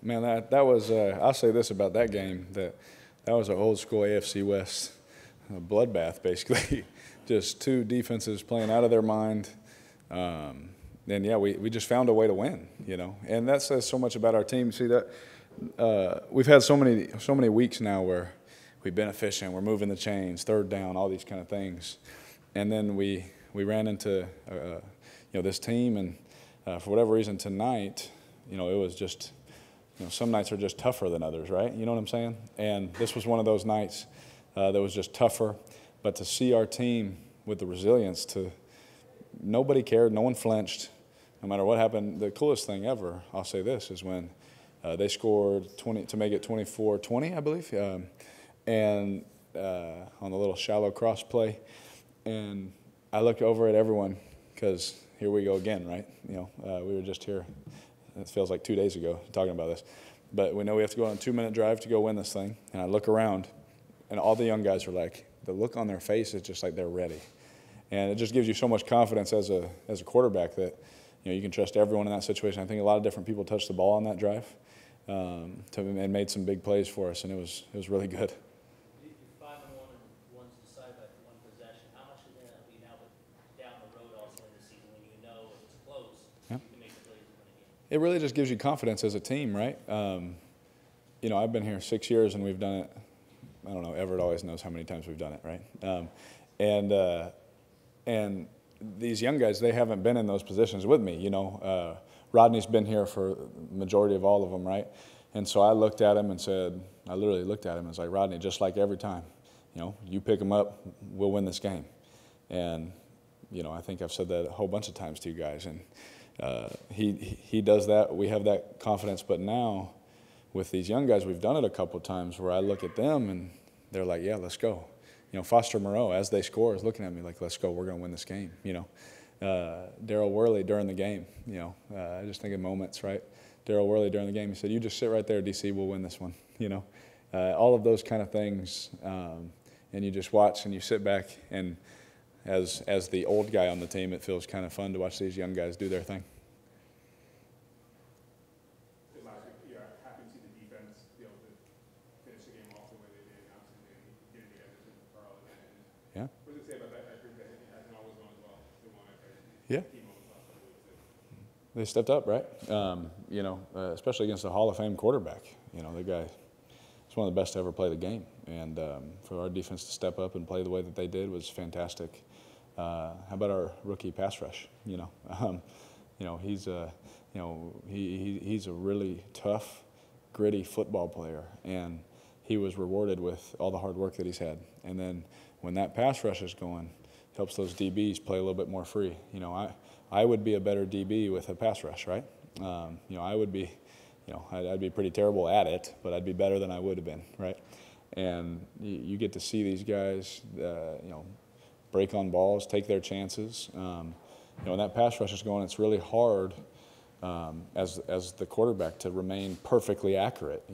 Man, that was I'll say this about that game, that was an old school AFC West bloodbath basically. Just two defenses playing out of their mind. And yeah, we just found a way to win, and that says so much about our team. See that we've had so many weeks now where we've been efficient, we're moving the chains, third down, all these kind of things, and then we ran into this team, and for whatever reason tonight, it was just. Some nights are just tougher than others, right? You know what I'm saying? And this was one of those nights that was just tougher. But to see our team with the resilience nobody cared, no one flinched, no matter what happened. The coolest thing ever, I'll say this, is when they scored 20 to make it 24-20, I believe, and on the little shallow cross play. And I looked over at everyone because here we go again, right? We were just here. It feels like 2 days ago talking about this. But we know we have to go on a 2-minute drive to go win this thing. And I look around, and all the young guys are like, the look on their face is just like they're ready. And it just gives you so much confidence as a quarterback that you can trust everyone in that situation. I think a lot of different people touched the ball on that drive and made some big plays for us, and it was really good. You're 5-1 and one's decided by one possession. How much is that be now down the road also in the season when you know if it's close, you can make the plays and win a game? It really just gives you confidence as a team, right? I've been here 6 years and we've done it. I don't know. Everett always knows how many times we've done it, right? And these young guys, they haven't been in those positions with me. Rodney's been here for the majority of all of them, right? And so I looked at him and said, I literally looked at him and was like, Rodney, just like every time, you pick him up, we'll win this game. And I think I've said that a whole bunch of times to you guys, and he does that. We have that confidence. But now with these young guys, we've done it a couple of times where I look at them and they're like, yeah, let's go. Foster Moreau, as they score, is looking at me like, let's go, we're going to win this game. Daryl Worley during the game, I just think of moments, right? Daryl Worley during the game, he said, you just sit right there, DC, we'll win this one. All of those kind of things. And you just watch and you sit back, and as the old guy on the team, it feels kind of fun to watch these young guys do their thing. You're happy to see the defense be able to finish the game off the way they did, obviously getting together to Carl again. Yeah. What does it say about that? I think that it hasn't always gone as well. The one after yeah. Team always lost. They stepped up, right? Especially against a Hall of Fame quarterback. The guy is one of the best to ever play the game. And for our defense to step up and play the way that they did was fantastic. How about our rookie pass rush? He's a really tough, gritty football player, and he was rewarded with all the hard work that he's had. And then when that pass rush is going, helps those DBs play a little bit more free. I would be a better DB with a pass rush, right? I would be, I'd be pretty terrible at it, but I'd be better than I would have been, right? And you get to see these guys, break on balls, take their chances. When that pass rush is going, it's really hard as the quarterback to remain perfectly accurate.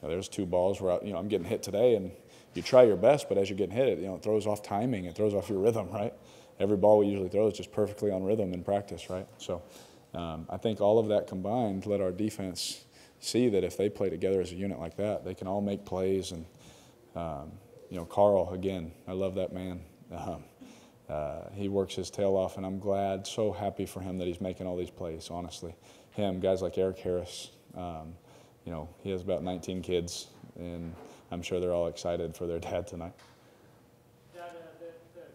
There's two balls where I'm getting hit today, and you try your best, but as you're getting hit, it throws off timing, it throws off your rhythm, right? Every ball we usually throw is just perfectly on rhythm in practice, right? So I think all of that combined let our defense see that if they play together as a unit like that, they can all make plays. And Carl, again, I love that man. He works his tail off, and I'm glad, so happy for him that he's making all these plays, honestly. Him, guys like Eric Harris, he has about 19 kids, and I'm sure they're all excited for their dad tonight. The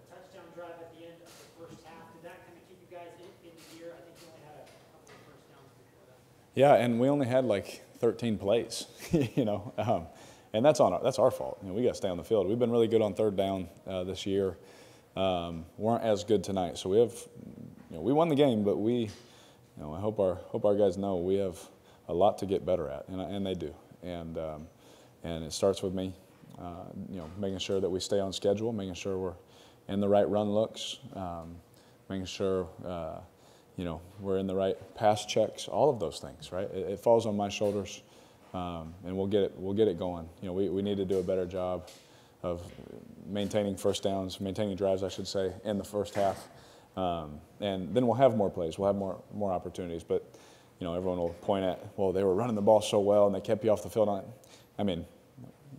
touchdown drive at the end of the first half, did that kind of keep you guys in gear? I think you only had a couple of first downs before that. Yeah, and we only had like 13 plays, and that's our fault. We got to stay on the field. We've been really good on third down this year. Weren't as good tonight, so we won the game, but I hope our guys know we have a lot to get better at, and they do. And it starts with me, making sure that we stay on schedule, making sure we're in the right run looks, making sure we're in the right pass checks, all of those things, right? It falls on my shoulders, and we'll get it going. We need to do a better job of maintaining first downs, maintaining drives, I should say, in the first half, and then we'll have more plays, we'll have more opportunities. But everyone will point at, well, they were running the ball so well and they kept you off the field. I mean,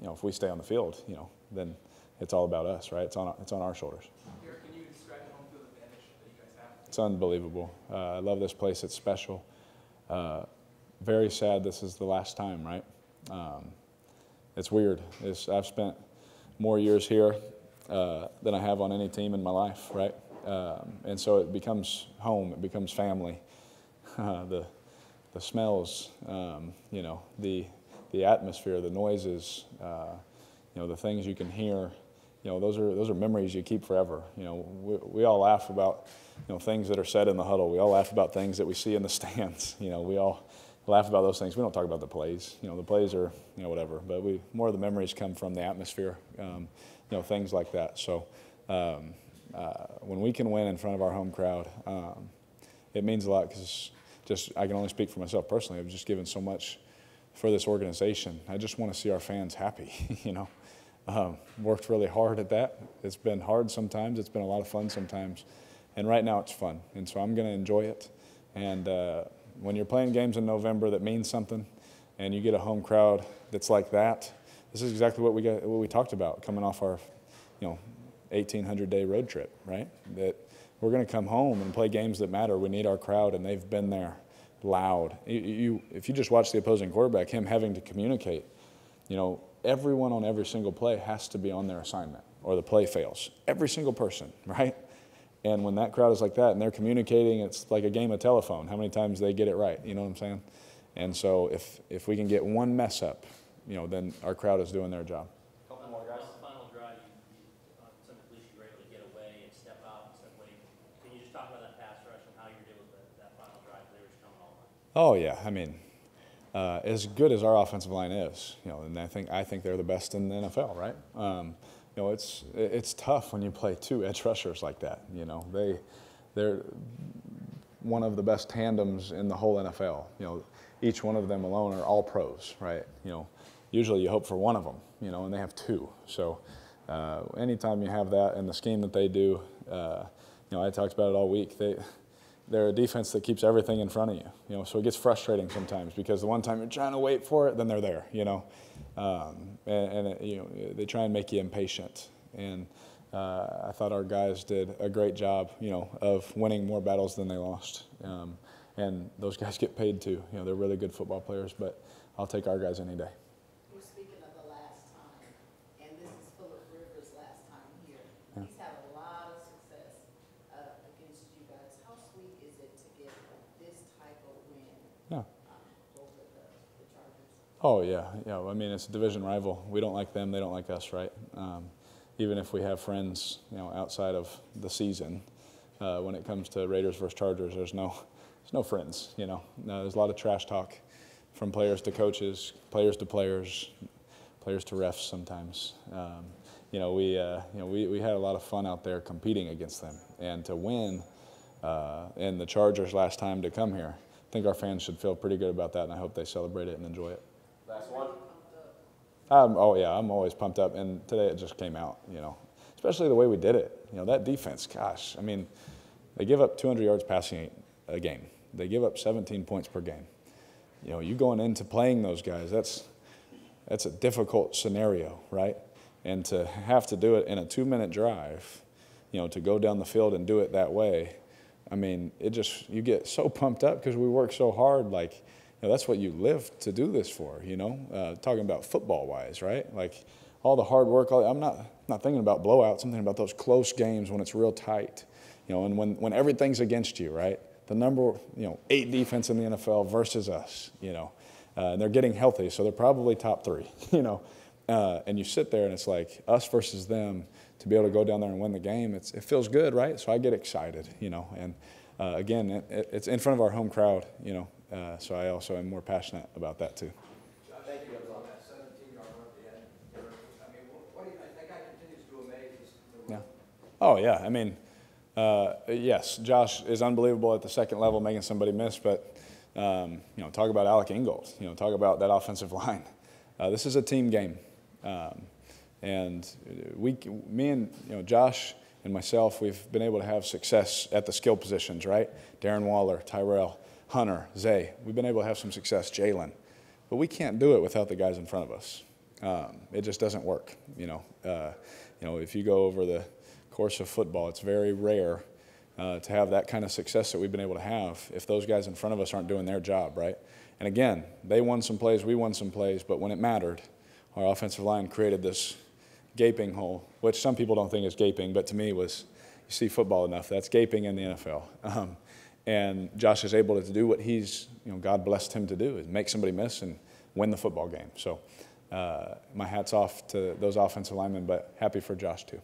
if we stay on the field, then it's all about us, right? It's on our shoulders. Derek, can you describe the home field advantage that you guys have? It's unbelievable. I love this place. It's special. Very sad this is the last time, right? It's weird. I've spent more years here than I have on any team in my life, right? And so it becomes home. It becomes family. The smells, the atmosphere, the noises, the things you can hear. Those are memories you keep forever. We all laugh about things that are said in the huddle. We all laugh about things that we see in the stands. We all laugh about those things. We don't talk about the plays. The plays are whatever. But more of the memories come from the atmosphere. Things like that. So when we can win in front of our home crowd, it means a lot because I can only speak for myself personally. I've just given so much for this organization. I just want to see our fans happy. Worked really hard at that. It's been hard sometimes. It's been a lot of fun sometimes. And right now it's fun. And so I'm going to enjoy it. And when you're playing games in November that mean something and you get a home crowd that's like that, this is exactly what we talked about coming off our 1,800-day road trip, right? That we're going to come home and play games that matter. We need our crowd, and they've been there loud. If you just watch the opposing quarterback, him having to communicate, everyone on every single play has to be on their assignment or the play fails. Every single person, right? And when that crowd is like that and they're communicating, it's like a game of telephone, how many times they get it right, you know what I'm saying? And so if we can get one mess up, then our crowd is doing their job. Couple more guys. On the final drive, some completion you were able to get away and step out and step away. Can you just talk about that pass rush and how you were able to that final drive? They were just coming all around. Oh yeah, I mean, as good as our offensive line is, and I think they're the best in the NFL, right? It's tough when you play two edge rushers like that. They're one of the best tandems in the whole NFL. Each one of them alone are all pros, right? Usually you hope for one of them, and they have two. So anytime you have that and the scheme that they do, I talked about it all week. They're a defense that keeps everything in front of you. So it gets frustrating sometimes because the one time you're trying to wait for it, then they're there. They try and make you impatient. And I thought our guys did a great job, of winning more battles than they lost. And those guys get paid too. They're really good football players, but I'll take our guys any day. We're speaking of the last time, and this is Phillip Rivers' last time here. Yeah. He's had a lot of success against you guys. How sweet is it to get this type of win over the Chargers? Oh, yeah. I mean, it's a division rival. We don't like them. They don't like us, right? Even if we have friends, outside of the season, when it comes to Raiders versus Chargers, there's no friends, There's a lot of trash talk from players to coaches, players to players, players to refs sometimes. We had a lot of fun out there competing against them. And to win in the Chargers last time to come here, I think our fans should feel pretty good about that, and I hope they celebrate it and enjoy it. Last one. I'm always pumped up, and today it just came out, especially the way we did it. That defense, gosh, I mean, they give up 200 yards passing a game. They give up 17 points per game. You going into playing those guys, that's a difficult scenario, right? And to have to do it in a 2-minute drive, to go down the field and do it that way, I mean, you get so pumped up because we work so hard, like, that's what you live to do this for, talking about football-wise, right? Like, all the hard work, I'm not thinking about blowouts, I'm thinking about those close games when it's real tight, and when everything's against you, right? The number 8 defense in the NFL versus us, and they're getting healthy, so they're probably top 3, and you sit there and it's like us versus them. To be able to go down there and win the game, it feels good, right? So I get excited, and again, it's in front of our home crowd, so I also am more passionate about that too. Thank you on that 17-yard run at the end. I mean, that guy continues to amaze us. Yeah. Oh yeah. I mean, yes, Josh is unbelievable at the second level, making somebody miss. But talk about Alec Ingold. Talk about that offensive line. This is a team game, and me and Josh and myself, we've been able to have success at the skill positions, right? Darren Waller, Tyrell. Hunter, Zay. We've been able to have some success, Jalen. But we can't do it without the guys in front of us. It just doesn't work. If you go over the course of football, it's very rare to have that kind of success that we've been able to have if those guys in front of us aren't doing their job, right? And again, they won some plays, we won some plays, but when it mattered, our offensive line created this gaping hole, which some people don't think is gaping, but to me was, you see football enough, that's gaping in the NFL. And Josh is able to do what God blessed him to do, is make somebody miss and win the football game. So my hat's off to those offensive linemen, but happy for Josh too.